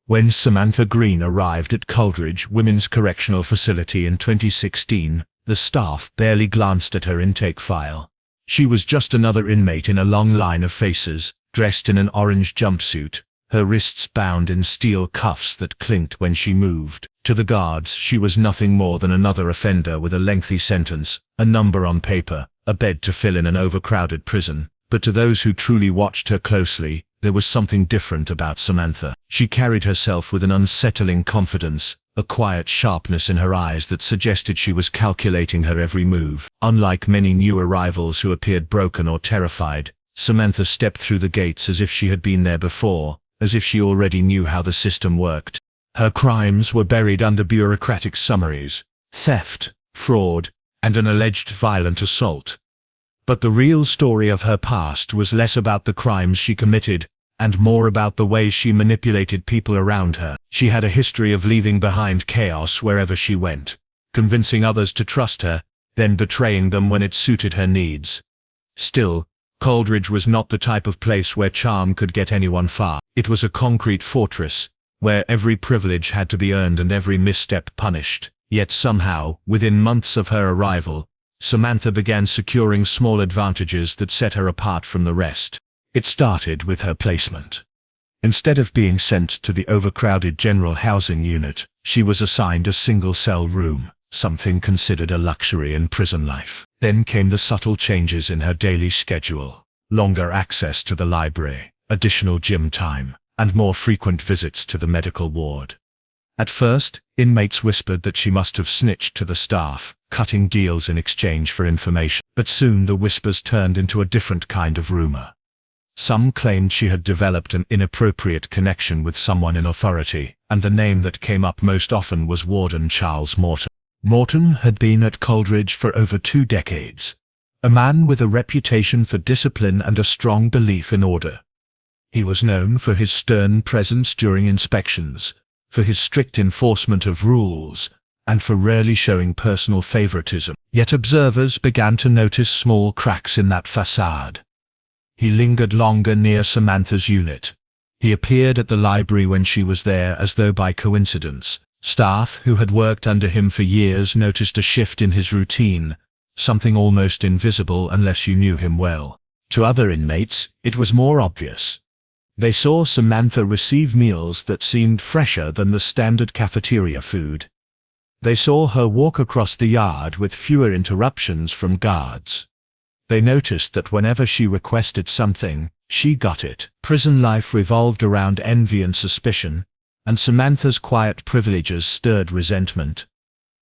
When Samantha Green arrived at Coleridge Women's Correctional Facility in 2016, the staff barely glanced at her intake file. She was just another inmate in a long line of faces, dressed in an orange jumpsuit, her wrists bound in steel cuffs that clinked when she moved. To the guards, she was nothing more than another offender with a lengthy sentence, a number on paper, a bed to fill in an overcrowded prison. But to those who truly watched her closely, there was something different about Samantha. She carried herself with an unsettling confidence, a quiet sharpness in her eyes that suggested she was calculating her every move. Unlike many new arrivals who appeared broken or terrified, Samantha stepped through the gates as if she had been there before, as if she already knew how the system worked. Her crimes were buried under bureaucratic summaries: theft, fraud, and an alleged violent assault. But the real story of her past was less about the crimes she committed, and more about the way she manipulated people around her. She had a history of leaving behind chaos wherever she went, convincing others to trust her, then betraying them when it suited her needs. Still, Coleridge was not the type of place where charm could get anyone far. It was a concrete fortress, where every privilege had to be earned and every misstep punished. Yet somehow, within months of her arrival, Samantha began securing small advantages that set her apart from the rest. It started with her placement. Instead of being sent to the overcrowded general housing unit, she was assigned a single-cell room, something considered a luxury in prison life. Then came the subtle changes in her daily schedule: longer access to the library, additional gym time, and more frequent visits to the medical ward. At first, inmates whispered that she must have snitched to the staff, cutting deals in exchange for information. But soon the whispers turned into a different kind of rumor. Some claimed she had developed an inappropriate connection with someone in authority, and the name that came up most often was Warden Charles Morton. Morton had been at Coleridge for over 2 decades, a man with a reputation for discipline and a strong belief in order. He was known for his stern presence during inspections, for his strict enforcement of rules, and for rarely showing personal favoritism. Yet observers began to notice small cracks in that facade. He lingered longer near Samantha's unit. He appeared at the library when she was there as though by coincidence. Staff who had worked under him for years noticed a shift in his routine, something almost invisible unless you knew him well. To other inmates, it was more obvious. They saw Samantha receive meals that seemed fresher than the standard cafeteria food. They saw her walk across the yard with fewer interruptions from guards. They noticed that whenever she requested something, she got it. Prison life revolved around envy and suspicion, and Samantha's quiet privileges stirred resentment.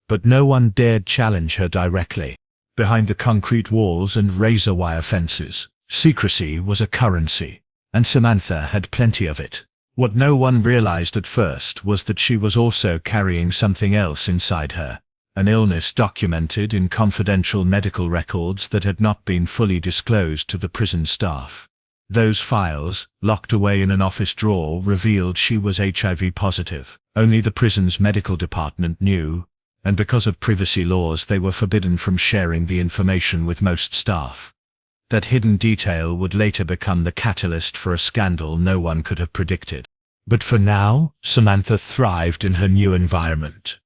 But no one dared challenge her directly. Behind the concrete walls and razor-wire fences, secrecy was a currency, and Samantha had plenty of it. What no one realized at first was that she was also carrying something else inside her, an illness documented in confidential medical records that had not been fully disclosed to the prison staff. Those files, locked away in an office drawer, revealed she was HIV positive. Only the prison's medical department knew, and because of privacy laws they were forbidden from sharing the information with most staff. That hidden detail would later become the catalyst for a scandal no one could have predicted. But for now, Samantha thrived in her new environment.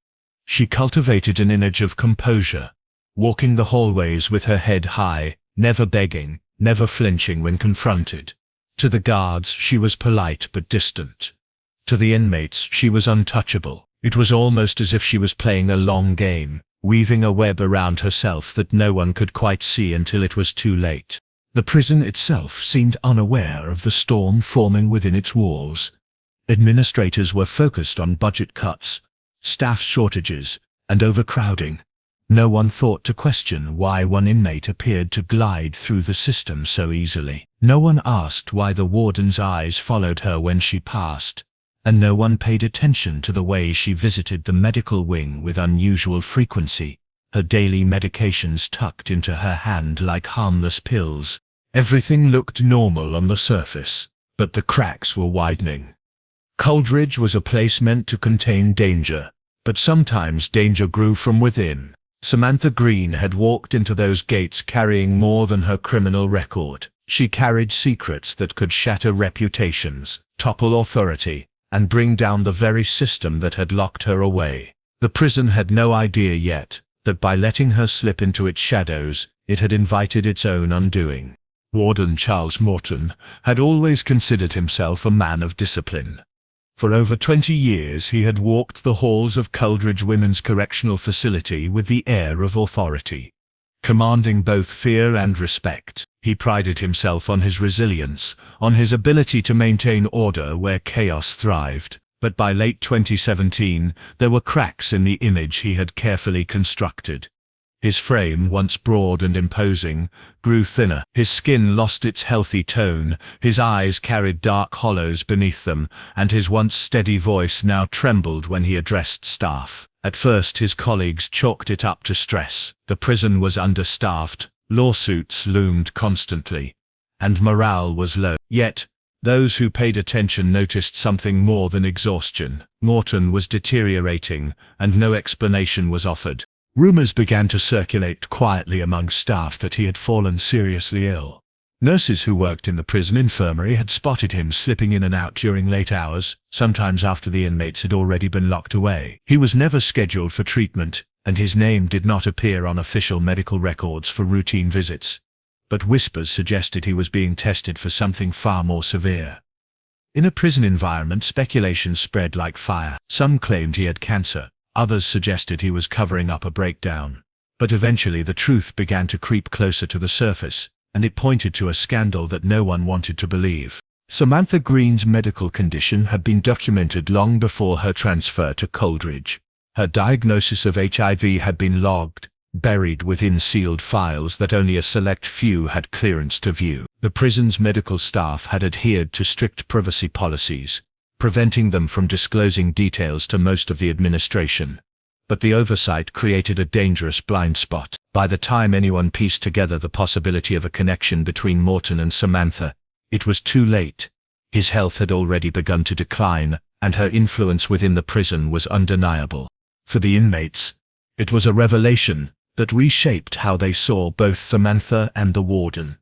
She cultivated an image of composure, walking the hallways with her head high, never begging, never flinching when confronted. To the guards, she was polite but distant. To the inmates, she was untouchable. It was almost as if she was playing a long game, weaving a web around herself that no one could quite see until it was too late. The prison itself seemed unaware of the storm forming within its walls. Administrators were focused on budget cuts, staff shortages, and overcrowding. No one thought to question why one inmate appeared to glide through the system so easily. No one asked why the warden's eyes followed her when she passed, and no one paid attention to the way she visited the medical wing with unusual frequency, her daily medications tucked into her hand like harmless pills. Everything looked normal on the surface, but the cracks were widening. Coleridge was a place meant to contain danger, but sometimes danger grew from within. Samantha Green had walked into those gates carrying more than her criminal record. She carried secrets that could shatter reputations, topple authority, and bring down the very system that had locked her away. The prison had no idea yet that by letting her slip into its shadows, it had invited its own undoing. Warden Charles Morton had always considered himself a man of discipline. For over 20 years he had walked the halls of Coldridge Women's Correctional Facility with the air of authority, commanding both fear and respect. He prided himself on his resilience, on his ability to maintain order where chaos thrived. But by late 2017, there were cracks in the image he had carefully constructed. His frame, once broad and imposing, grew thinner. His skin lost its healthy tone, his eyes carried dark hollows beneath them, and his once steady voice now trembled when he addressed staff. At first his colleagues chalked it up to stress. The prison was understaffed, lawsuits loomed constantly, and morale was low. Yet, those who paid attention noticed something more than exhaustion. Morton was deteriorating, and no explanation was offered. Rumors began to circulate quietly among staff that he had fallen seriously ill. Nurses who worked in the prison infirmary had spotted him slipping in and out during late hours, sometimes after the inmates had already been locked away. He was never scheduled for treatment, and his name did not appear on official medical records for routine visits. But whispers suggested he was being tested for something far more severe. In a prison environment, speculation spread like fire. Some claimed he had cancer. Others suggested he was covering up a breakdown. But eventually the truth began to creep closer to the surface, and it pointed to a scandal that no one wanted to believe. Samantha Green's medical condition had been documented long before her transfer to Coldridge. Her diagnosis of HIV had been logged, buried within sealed files that only a select few had clearance to view. The prison's medical staff had adhered to strict privacy policies, preventing them from disclosing details to most of the administration. But the oversight created a dangerous blind spot. By the time anyone pieced together the possibility of a connection between Morton and Samantha, it was too late. His health had already begun to decline, and her influence within the prison was undeniable. For the inmates, it was a revelation that reshaped how they saw both Samantha and the warden.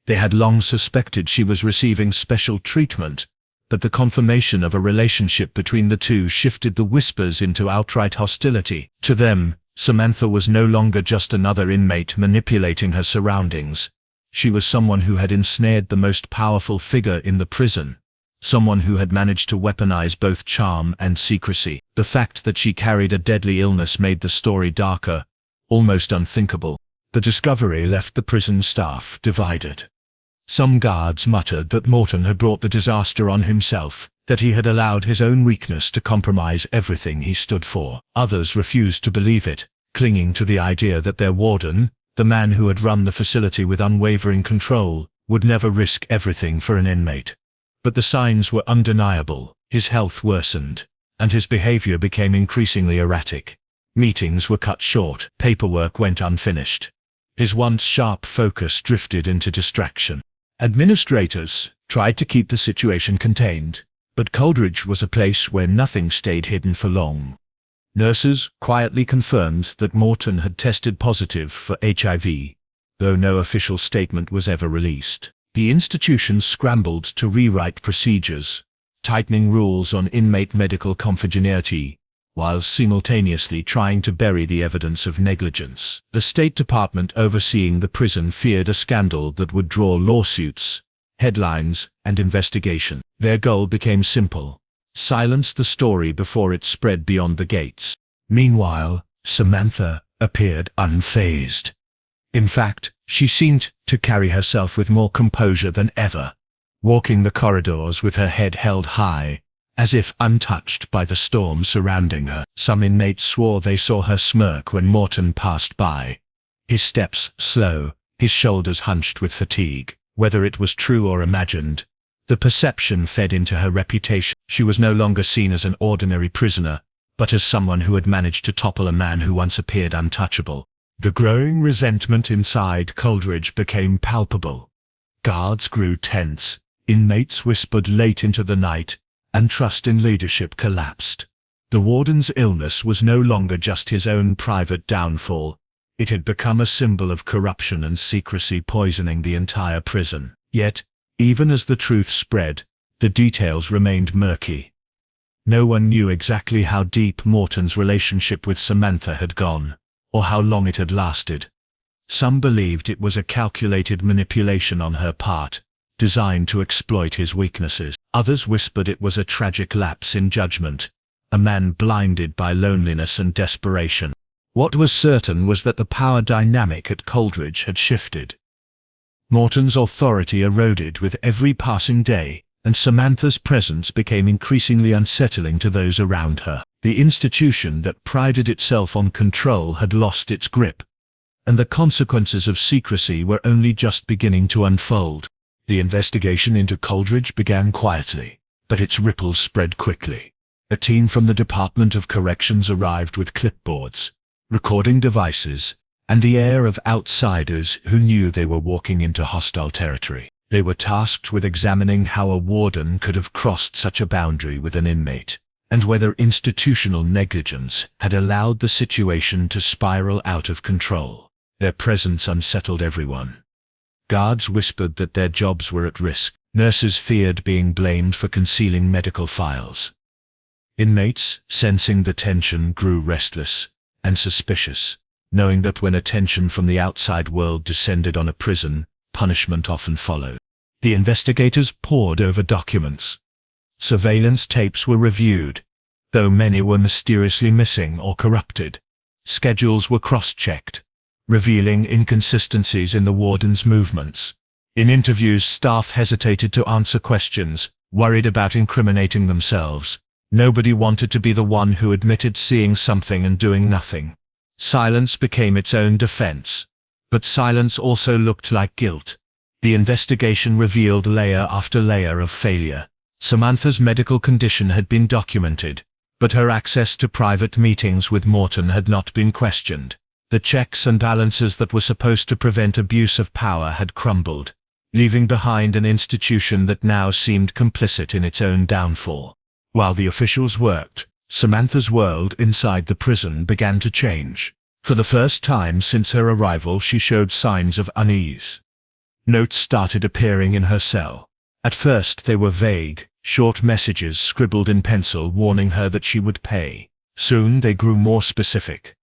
They had long suspected she was receiving special treatment, but the confirmation of a relationship between the two shifted the whispers into outright hostility. To them, Samantha was no longer just another inmate manipulating her surroundings. She was someone who had ensnared the most powerful figure in the prison, someone who had managed to weaponize both charm and secrecy. The fact that she carried a deadly illness made the story darker, almost unthinkable. The discovery left the prison staff divided. Some guards muttered that Morton had brought the disaster on himself, that he had allowed his own weakness to compromise everything he stood for. Others refused to believe it, clinging to the idea that their warden, the man who had run the facility with unwavering control, would never risk everything for an inmate. But the signs were undeniable. His health worsened, and his behavior became increasingly erratic. Meetings were cut short, paperwork went unfinished. His once sharp focus drifted into distraction. Administrators tried to keep the situation contained, but Coldridge was a place where nothing stayed hidden for long. Nurses quietly confirmed that Morton had tested positive for HIV, though no official statement was ever released. The institution scrambled to rewrite procedures, tightening rules on inmate medical confidentiality, while simultaneously trying to bury the evidence of negligence. The State Department overseeing the prison feared a scandal that would draw lawsuits, headlines, and investigation. Their goal became simple: silence the story before it spread beyond the gates. Meanwhile, Samantha appeared unfazed. In fact, she seemed to carry herself with more composure than ever, walking the corridors with her head held high, as if untouched by the storm surrounding her. Some inmates swore they saw her smirk when Morton passed by, his steps slow, his shoulders hunched with fatigue. Whether it was true or imagined, the perception fed into her reputation. She was no longer seen as an ordinary prisoner, but as someone who had managed to topple a man who once appeared untouchable. The growing resentment inside Coldridge became palpable. Guards grew tense, inmates whispered late into the night, and trust in leadership collapsed. The warden's illness was no longer just his own private downfall. It had become a symbol of corruption and secrecy poisoning the entire prison. Yet, even as the truth spread, the details remained murky. No one knew exactly how deep Morton's relationship with Samantha had gone, or how long it had lasted. Some believed it was a calculated manipulation on her part, designed to exploit his weaknesses. Others whispered it was a tragic lapse in judgment, a man blinded by loneliness and desperation. What was certain was that the power dynamic at Coldridge had shifted. Morton's authority eroded with every passing day, and Samantha's presence became increasingly unsettling to those around her. The institution that prided itself on control had lost its grip, and the consequences of secrecy were only just beginning to unfold. The investigation into Coldridge began quietly, but its ripples spread quickly. A team from the Department of Corrections arrived with clipboards, recording devices, and the air of outsiders who knew they were walking into hostile territory. They were tasked with examining how a warden could have crossed such a boundary with an inmate, and whether institutional negligence had allowed the situation to spiral out of control. Their presence unsettled everyone. Guards whispered that their jobs were at risk. Nurses feared being blamed for concealing medical files. Inmates, sensing the tension, grew restless and suspicious, knowing that when attention from the outside world descended on a prison, punishment often followed. The investigators pored over documents. Surveillance tapes were reviewed, though many were mysteriously missing or corrupted. Schedules were cross-checked, revealing inconsistencies in the warden's movements. In interviews, staff hesitated to answer questions, worried about incriminating themselves. Nobody wanted to be the one who admitted seeing something and doing nothing. Silence became its own defense, but silence also looked like guilt. The investigation revealed layer after layer of failure. Samantha's medical condition had been documented, but her access to private meetings with Morton had not been questioned. The checks and balances that were supposed to prevent abuse of power had crumbled, leaving behind an institution that now seemed complicit in its own downfall. While the officials worked, Samantha's world inside the prison began to change. For the first time since her arrival, she showed signs of unease. Notes started appearing in her cell. At first they were vague, short messages scribbled in pencil warning her that she would pay. Soon they grew more specific,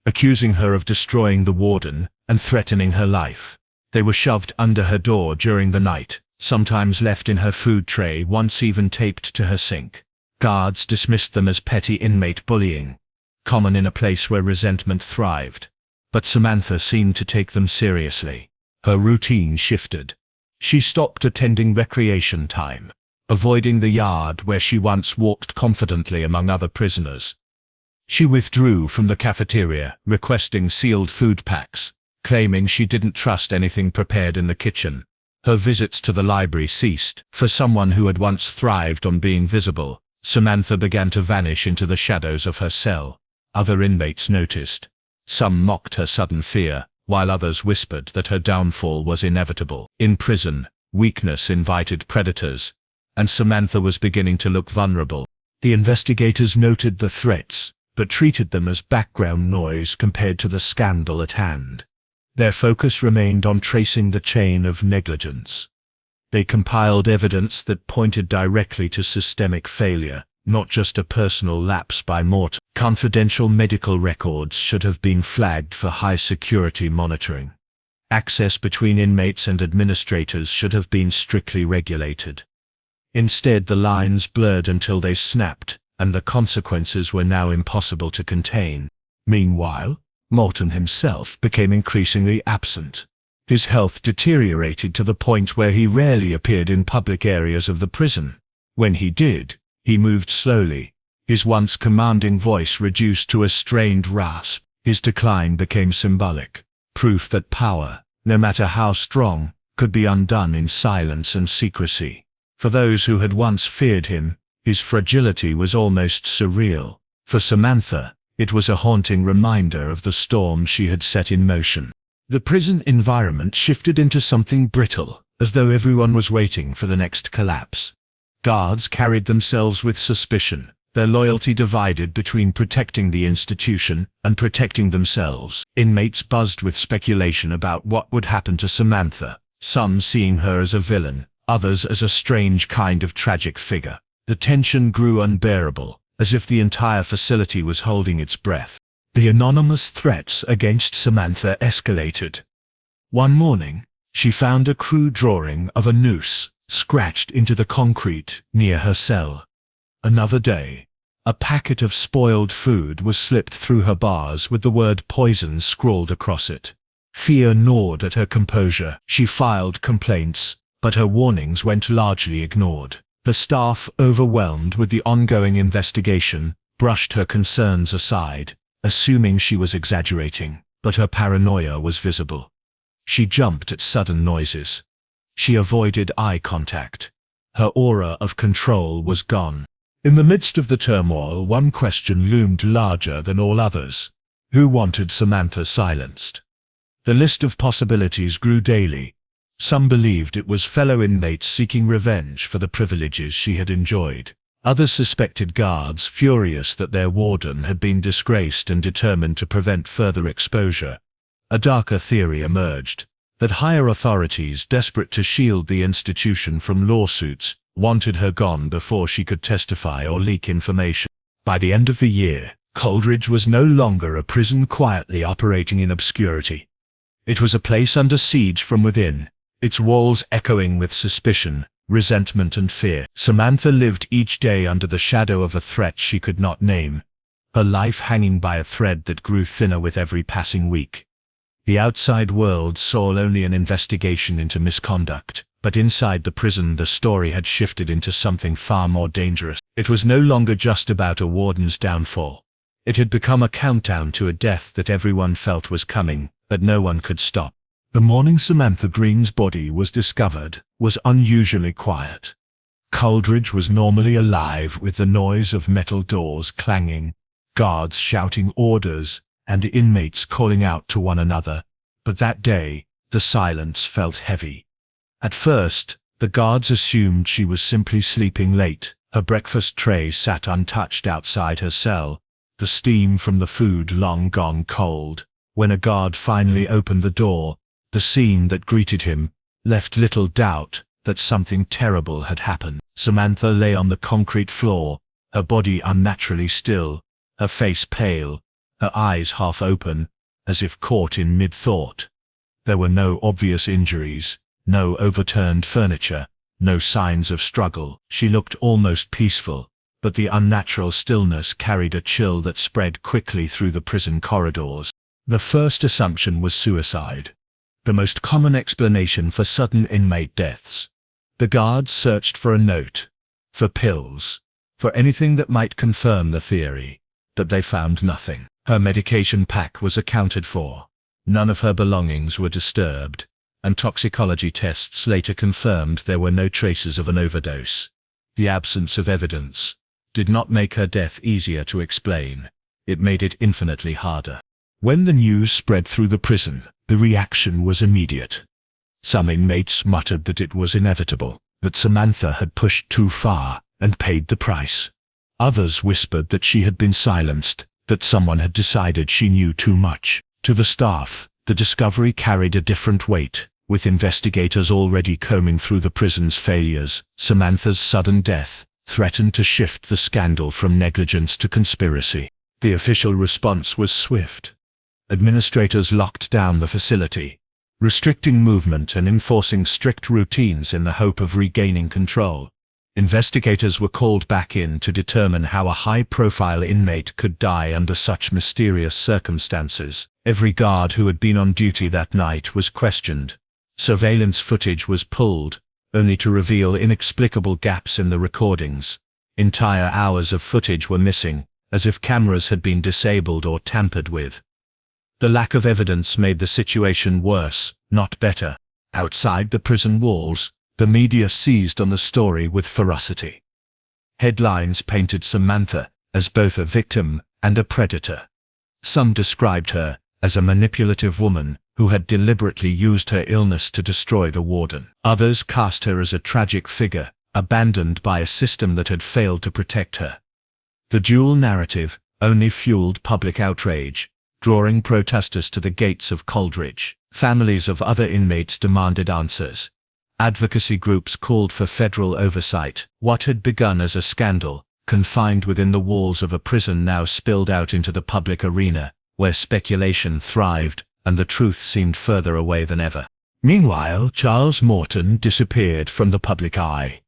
accusing her of destroying the warden and threatening her life. They were shoved under her door during the night, sometimes left in her food tray, once even taped to her sink. Guards dismissed them as petty inmate bullying, common in a place where resentment thrived. But Samantha seemed to take them seriously. Her routine shifted. She stopped attending recreation time, avoiding the yard where she once walked confidently among other prisoners. She withdrew from the cafeteria, requesting sealed food packs, claiming she didn't trust anything prepared in the kitchen. Her visits to the library ceased. For someone who had once thrived on being visible, Samantha began to vanish into the shadows of her cell. Other inmates noticed. Some mocked her sudden fear, while others whispered that her downfall was inevitable. In prison, weakness invited predators, and Samantha was beginning to look vulnerable. The investigators noted the threats, but treated them as background noise compared to the scandal at hand. Their focus remained on tracing the chain of negligence. They compiled evidence that pointed directly to systemic failure, not just a personal lapse by Morton. Confidential medical records should have been flagged for high-security monitoring. Access between inmates and administrators should have been strictly regulated. Instead, the lines blurred until they snapped, and the consequences were now impossible to contain. Meanwhile, Morton himself became increasingly absent. His health deteriorated to the point where he rarely appeared in public areas of the prison. When he did, he moved slowly, his once commanding voice reduced to a strained rasp. His decline became symbolic, proof that power, no matter how strong, could be undone in silence and secrecy. For those who had once feared him, his fragility was almost surreal. For Samantha, it was a haunting reminder of the storm she had set in motion. The prison environment shifted into something brittle, as though everyone was waiting for the next collapse. Guards carried themselves with suspicion, their loyalty divided between protecting the institution and protecting themselves. Inmates buzzed with speculation about what would happen to Samantha, some seeing her as a villain, others as a strange kind of tragic figure. The tension grew unbearable, as if the entire facility was holding its breath. The anonymous threats against Samantha escalated. One morning, she found a crude drawing of a noose scratched into the concrete near her cell. Another day, a packet of spoiled food was slipped through her bars with the word poison scrawled across it. Fear gnawed at her composure. She filed complaints, but her warnings went largely ignored. The staff, overwhelmed with the ongoing investigation, brushed her concerns aside, assuming she was exaggerating, but her paranoia was visible. She jumped at sudden noises. She avoided eye contact. Her aura of control was gone. In the midst of the turmoil, one question loomed larger than all others. Who wanted Samantha silenced? The list of possibilities grew daily. Some believed it was fellow inmates seeking revenge for the privileges she had enjoyed. Others suspected guards, furious that their warden had been disgraced and determined to prevent further exposure. A darker theory emerged, that higher authorities, desperate to shield the institution from lawsuits, wanted her gone before she could testify or leak information. By the end of the year, Coleridge was no longer a prison quietly operating in obscurity. It was a place under siege from within, its walls echoing with suspicion, resentment and fear. Samantha lived each day under the shadow of a threat she could not name, her life hanging by a thread that grew thinner with every passing week. The outside world saw only an investigation into misconduct, but inside the prison the story had shifted into something far more dangerous. It was no longer just about a warden's downfall. It had become a countdown to a death that everyone felt was coming, but no one could stop. The morning Samantha Green's body was discovered was unusually quiet. Coleridge was normally alive with the noise of metal doors clanging, guards shouting orders, and inmates calling out to one another, but that day, the silence felt heavy. At first, the guards assumed she was simply sleeping late. Her breakfast tray sat untouched outside her cell, the steam from the food long gone cold. When a guard finally opened the door, the scene that greeted him left little doubt that something terrible had happened. Samantha lay on the concrete floor, her body unnaturally still, her face pale, her eyes half open, as if caught in mid-thought. There were no obvious injuries, no overturned furniture, no signs of struggle. She looked almost peaceful, but the unnatural stillness carried a chill that spread quickly through the prison corridors. The first assumption was suicide, the most common explanation for sudden inmate deaths. The guards searched for a note, for pills, for anything that might confirm the theory, but they found nothing. Her medication pack was accounted for. None of her belongings were disturbed, and toxicology tests later confirmed there were no traces of an overdose. The absence of evidence did not make her death easier to explain. It made it infinitely harder. When the news spread through the prison, the reaction was immediate. Some inmates muttered that it was inevitable, that Samantha had pushed too far and paid the price. Others whispered that she had been silenced, that someone had decided she knew too much. To the staff, the discovery carried a different weight. With investigators already combing through the prison's failures, Samantha's sudden death threatened to shift the scandal from negligence to conspiracy. The official response was swift. Administrators locked down the facility, restricting movement and enforcing strict routines in the hope of regaining control. Investigators were called back in to determine how a high-profile inmate could die under such mysterious circumstances. Every guard who had been on duty that night was questioned. Surveillance footage was pulled, only to reveal inexplicable gaps in the recordings. Entire hours of footage were missing, as if cameras had been disabled or tampered with. The lack of evidence made the situation worse, not better. Outside the prison walls, the media seized on the story with ferocity. Headlines painted Samantha as both a victim and a predator. Some described her as a manipulative woman who had deliberately used her illness to destroy the warden. Others cast her as a tragic figure, abandoned by a system that had failed to protect her. The dual narrative only fueled public outrage, drawing protesters to the gates of Coleridge. Families of other inmates demanded answers. Advocacy groups called for federal oversight. What had begun as a scandal confined within the walls of a prison now spilled out into the public arena, where speculation thrived and the truth seemed further away than ever. Meanwhile, Charles Morton disappeared from the public eye.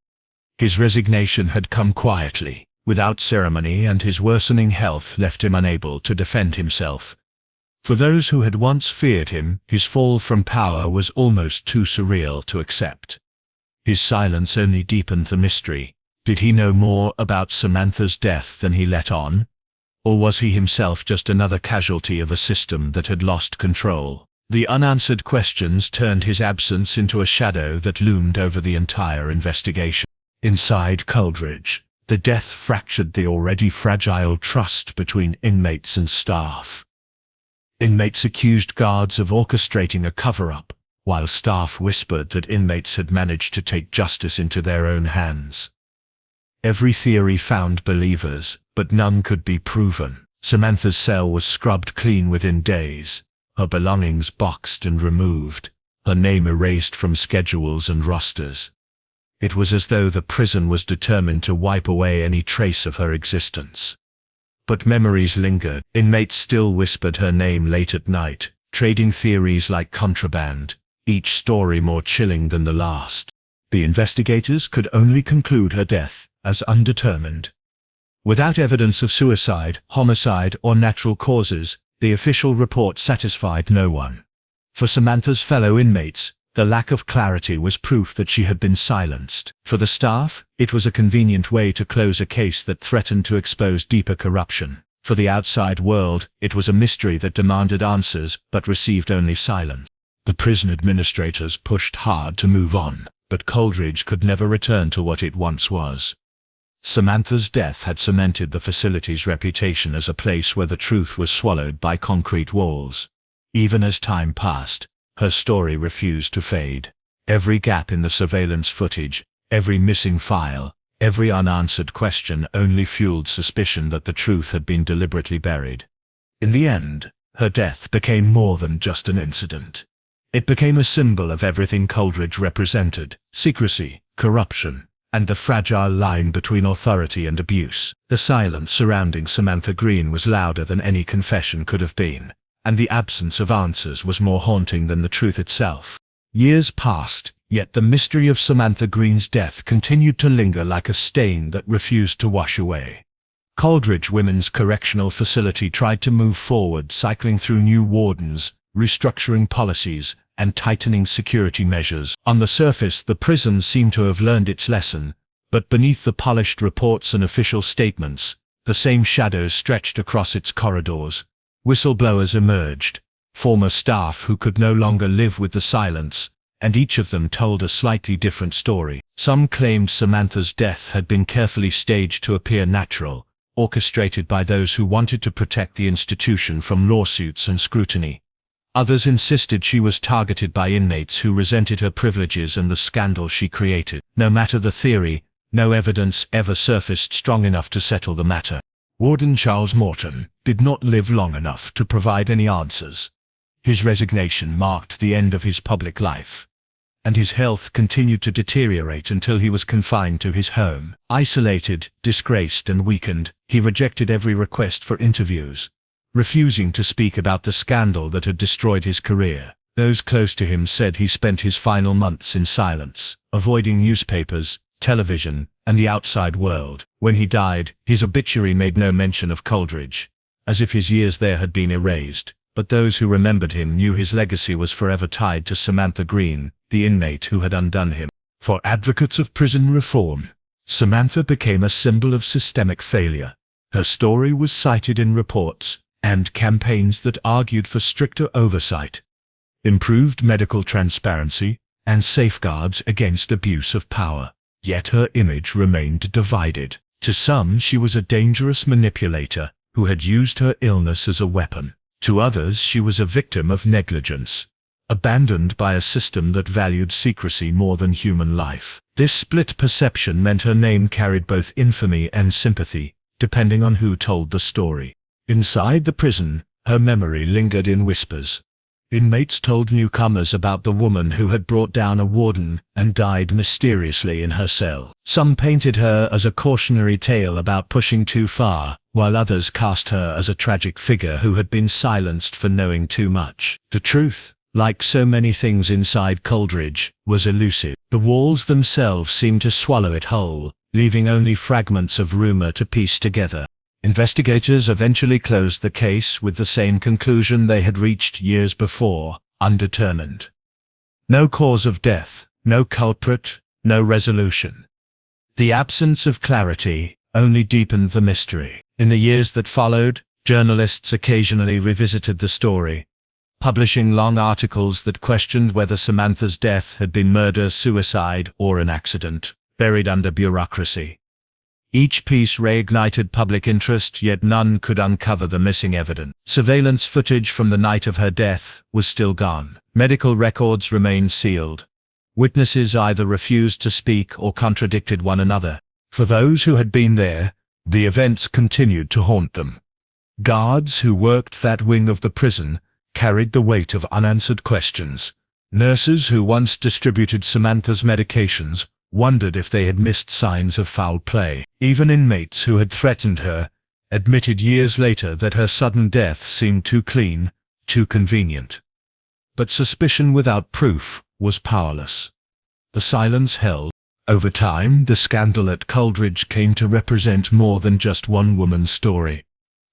His resignation had come quietly, without ceremony, and his worsening health left him unable to defend himself. For those who had once feared him, his fall from power was almost too surreal to accept. His silence only deepened the mystery. Did he know more about Samantha's death than he let on? Or was he himself just another casualty of a system that had lost control? The unanswered questions turned his absence into a shadow that loomed over the entire investigation. Inside Coleridge, the death fractured the already fragile trust between inmates and staff. Inmates accused guards of orchestrating a cover-up, while staff whispered that inmates had managed to take justice into their own hands. Every theory found believers, but none could be proven. Samantha's cell was scrubbed clean within days, her belongings boxed and removed, her name erased from schedules and rosters. It was as though the prison was determined to wipe away any trace of her existence. But memories lingered. Inmates still whispered her name late at night, trading theories like contraband, each story more chilling than the last. The investigators could only conclude her death as undetermined. Without evidence of suicide, homicide, or natural causes, the official report satisfied no one. For Samantha's fellow inmates, the lack of clarity was proof that she had been silenced. For the staff, it was a convenient way to close a case that threatened to expose deeper corruption. For the outside world, it was a mystery that demanded answers but received only silence. The prison administrators pushed hard to move on, but Coleridge could never return to what it once was. Samantha's death had cemented the facility's reputation as a place where the truth was swallowed by concrete walls. Even as time passed, her story refused to fade. Every gap in the surveillance footage, every missing file, every unanswered question only fueled suspicion that the truth had been deliberately buried. In the end, her death became more than just an incident. It became a symbol of everything Coleridge represented: secrecy, corruption, and the fragile line between authority and abuse. The silence surrounding Samantha Green was louder than any confession could have been, and the absence of answers was more haunting than the truth itself. Years passed, yet the mystery of Samantha Green's death continued to linger like a stain that refused to wash away. Coleridge Women's Correctional Facility tried to move forward, cycling through new wardens, restructuring policies, and tightening security measures. On the surface, the prison seemed to have learned its lesson, but beneath the polished reports and official statements, the same shadows stretched across its corridors. Whistleblowers emerged, former staff who could no longer live with the silence, and each of them told a slightly different story. Some claimed Samantha's death had been carefully staged to appear natural, orchestrated by those who wanted to protect the institution from lawsuits and scrutiny. Others insisted she was targeted by inmates who resented her privileges and the scandal she created. No matter the theory, no evidence ever surfaced strong enough to settle the matter. Warden Charles Morton did not live long enough to provide any answers. His resignation marked the end of his public life, and his health continued to deteriorate until he was confined to his home. Isolated, disgraced, and weakened, he rejected every request for interviews, refusing to speak about the scandal that had destroyed his career. Those close to him said he spent his final months in silence, avoiding newspapers, television, and the outside world. When he died, his obituary made no mention of Coleridge, as if his years there had been erased, but those who remembered him knew his legacy was forever tied to Samantha Green, the inmate who had undone him. For advocates of prison reform, Samantha became a symbol of systemic failure. Her story was cited in reports and campaigns that argued for stricter oversight, improved medical transparency, and safeguards against abuse of power. Yet her image remained divided. To some, she was a dangerous manipulator who had used her illness as a weapon. To others, she was a victim of negligence, abandoned by a system that valued secrecy more than human life. This split perception meant her name carried both infamy and sympathy, depending on who told the story. Inside the prison, her memory lingered in whispers. Inmates told newcomers about the woman who had brought down a warden and died mysteriously in her cell. Some painted her as a cautionary tale about pushing too far, while others cast her as a tragic figure who had been silenced for knowing too much. The truth, like so many things inside Coleridge, was elusive. The walls themselves seemed to swallow it whole, leaving only fragments of rumor to piece together. Investigators eventually closed the case with the same conclusion they had reached years before: undetermined. No cause of death, no culprit, no resolution. The absence of clarity only deepened the mystery. In the years that followed, journalists occasionally revisited the story, publishing long articles that questioned whether Samantha's death had been murder, suicide, or an accident, buried under bureaucracy. Each piece reignited public interest, yet none could uncover the missing evidence. Surveillance footage from the night of her death was still gone. Medical records remained sealed. Witnesses either refused to speak or contradicted one another. For those who had been there, the events continued to haunt them. Guards who worked that wing of the prison carried the weight of unanswered questions. Nurses who once distributed Samantha's medications wondered if they had missed signs of foul play. Even inmates who had threatened her admitted years later that her sudden death seemed too clean, too convenient. But suspicion without proof was powerless. The silence held. Over time, the scandal at Coleridge came to represent more than just one woman's story.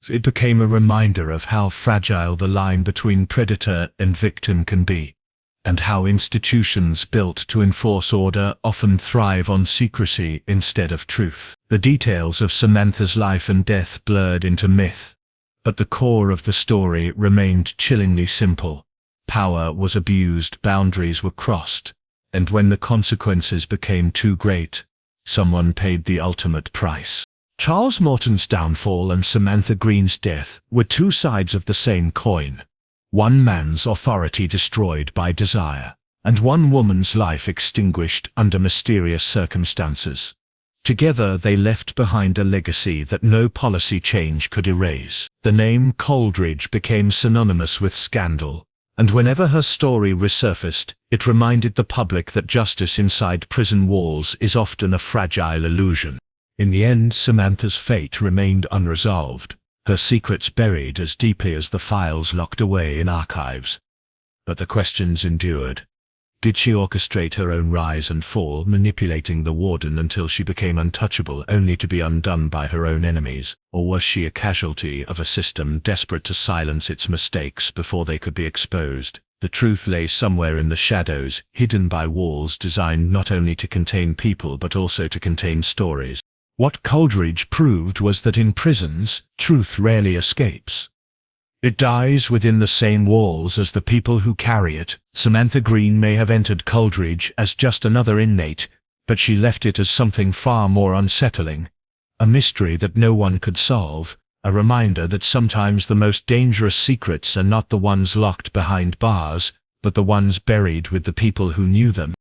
It became a reminder of how fragile the line between predator and victim can be, and how institutions built to enforce order often thrive on secrecy instead of truth. The details of Samantha's life and death blurred into myth, but the core of the story remained chillingly simple. Power was abused, boundaries were crossed, and when the consequences became too great, someone paid the ultimate price. Charles Morton's downfall and Samantha Green's death were two sides of the same coin. One man's authority destroyed by desire, and one woman's life extinguished under mysterious circumstances. Together they left behind a legacy that no policy change could erase. The name Coleridge became synonymous with scandal, and whenever her story resurfaced, it reminded the public that justice inside prison walls is often a fragile illusion. In the end, Samantha's fate remained unresolved, her secrets buried as deeply as the files locked away in archives. But the questions endured. Did she orchestrate her own rise and fall, manipulating the warden until she became untouchable only to be undone by her own enemies? Or was she a casualty of a system desperate to silence its mistakes before they could be exposed? The truth lay somewhere in the shadows, hidden by walls designed not only to contain people but also to contain stories. What Coleridge proved was that in prisons, truth rarely escapes. It dies within the same walls as the people who carry it. Samantha Green may have entered Coleridge as just another inmate, but she left it as something far more unsettling. A mystery that no one could solve, a reminder that sometimes the most dangerous secrets are not the ones locked behind bars, but the ones buried with the people who knew them.